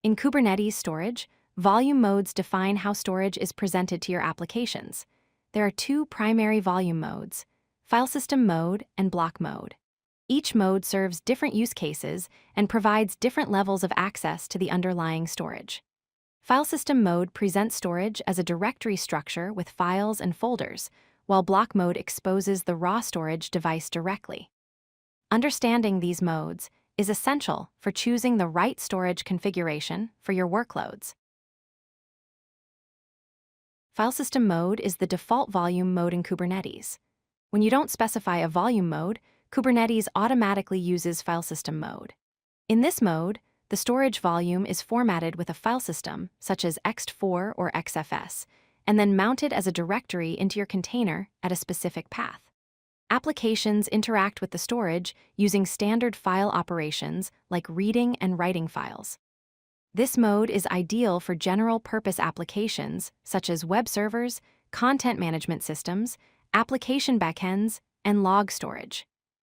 In Kubernetes storage, volume modes define how storage is presented to your applications. There are two primary volume modes: Filesystem Mode and Block Mode. Each mode serves different use cases and provides different levels of access to the underlying storage. Filesystem Mode presents storage as a directory structure with files and folders, while Block Mode exposes the raw storage device directly. Understanding these modes is essential for choosing the right storage configuration for your workloads. Filesystem Mode is the default volume mode in Kubernetes. When you don't specify a volume mode, Kubernetes automatically uses Filesystem Mode. In this mode, the storage volume is formatted with a file system, such as ext4 or XFS, and then mounted as a directory into your container at a specific path. Applications interact with the storage using standard file operations like reading and writing files. This mode is ideal for general-purpose applications such as web servers, content management systems, application backends, and log storage.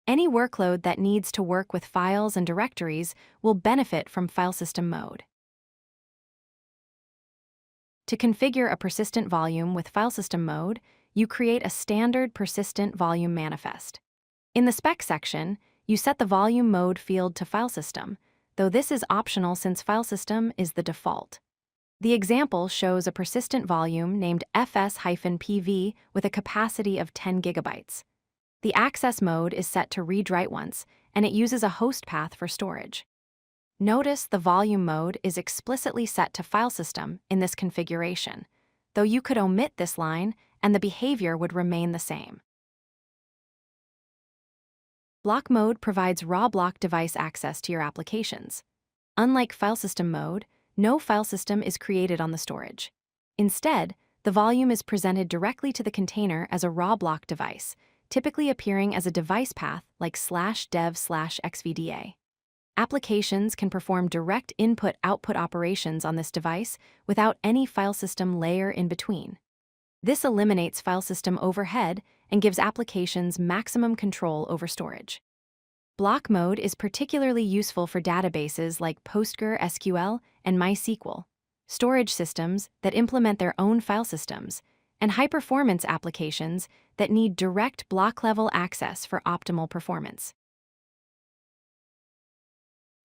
Any workload that needs to work with files and directories will benefit from Filesystem Mode. To configure a persistent volume with Filesystem Mode, you create a standard persistent volume manifest. In the spec section, you set the volume mode field to Filesystem, though this is optional since Filesystem is the default. The example shows a persistent volume named fs-pv with a capacity of 10 GB. The access mode is set to read-write once, and it uses a host path for storage. Notice the volume mode is explicitly set to Filesystem in this configuration, though you could omit this line and the behavior would remain the same. Block mode provides raw block device access to your applications. Unlike Filesystem Mode, no file system is created on the storage. Instead, the volume is presented directly to the container as a raw block device, typically appearing as a device path like /dev/xvda. Applications can perform direct input-output operations on this device without any file system layer in between. This eliminates file system overhead and gives applications maximum control over storage. Block mode is particularly useful for databases like PostgreSQL and MySQL, storage systems that implement their own file systems, and high-performance applications that need direct block-level access for optimal performance.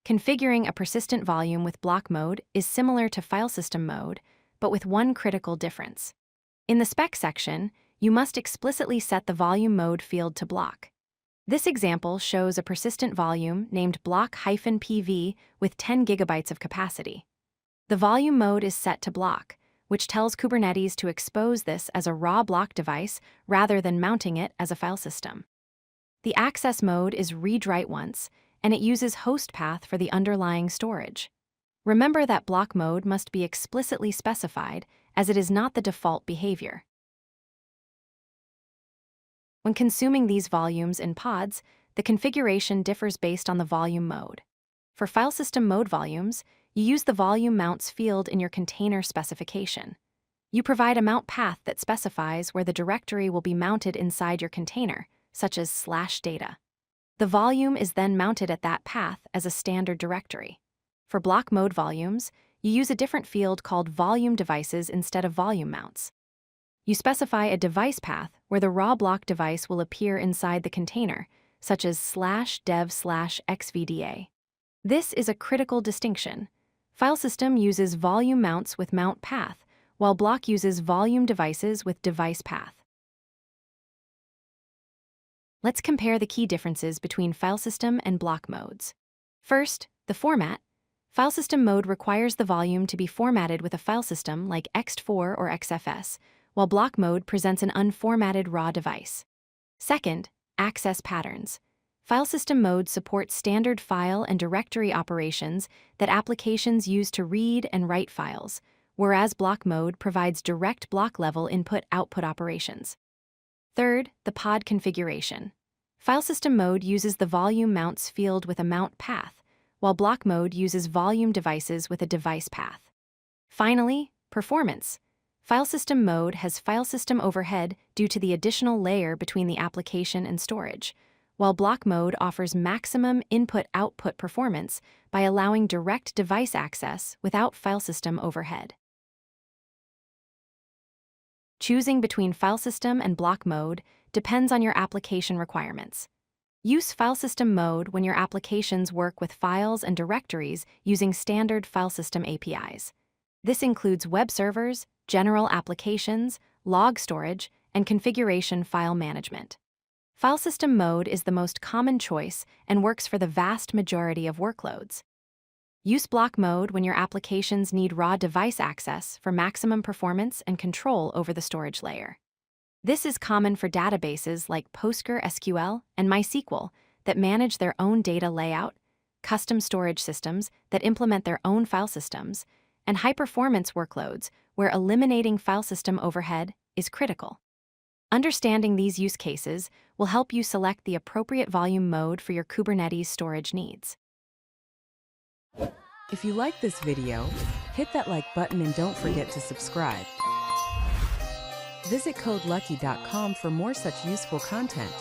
Configuring a persistent volume with block mode is similar to Filesystem Mode, but with one critical difference. In the spec section, you must explicitly set the volume mode field to block. This example shows a persistent volume named block-pv with 10 GB of capacity. The volume mode is set to block, which tells Kubernetes to expose this as a raw block device rather than mounting it as a file system. The access mode is read-write once, and it uses host path for the underlying storage. Remember that block mode must be explicitly specified, as it is not the default behavior. When consuming these volumes in pods, the configuration differs based on the volume mode. For Filesystem Mode volumes, you use the volume mounts field in your container specification. You provide a mount path that specifies where the directory will be mounted inside your container, such as /data. The volume is then mounted at that path as a standard directory. For block mode volumes, you use a different field called volume devices instead of volume mounts. You specify a device path where the raw block device will appear inside the container, such as /dev/xvda. This is a critical distinction. Filesystem uses volume mounts with mount path, while block uses volume devices with device path. Let's compare the key differences between Filesystem and block modes. First, the format. Filesystem mode requires the volume to be formatted with a file system like ext4 or XFS, while block mode presents an unformatted raw device. Second, access patterns. Filesystem mode supports standard file and directory operations that applications use to read and write files, whereas block mode provides direct block-level input-output operations. Third, the pod configuration. Filesystem mode uses the volume mounts field with a mount path, while block mode uses volume devices with a device path. Finally, performance. Filesystem mode has file system overhead due to the additional layer between the application and storage, while block mode offers maximum input-output performance by allowing direct device access without file system overhead. Choosing between Filesystem and Block mode depends on your application requirements. Use Filesystem mode when your applications work with files and directories using standard Filesystem APIs. This includes web servers, general applications, log storage, and configuration file management. Filesystem mode is the most common choice and works for the vast majority of workloads. Use block mode when your applications need raw device access for maximum performance and control over the storage layer. This is common for databases like PostgreSQL and MySQL that manage their own data layout, custom storage systems that implement their own file systems, and high-performance workloads where eliminating file system overhead is critical. Understanding these use cases will help you select the appropriate volume mode for your Kubernetes storage needs. If you like this video, hit that like button and don't forget to subscribe. Visit codelucky.com for more such useful content.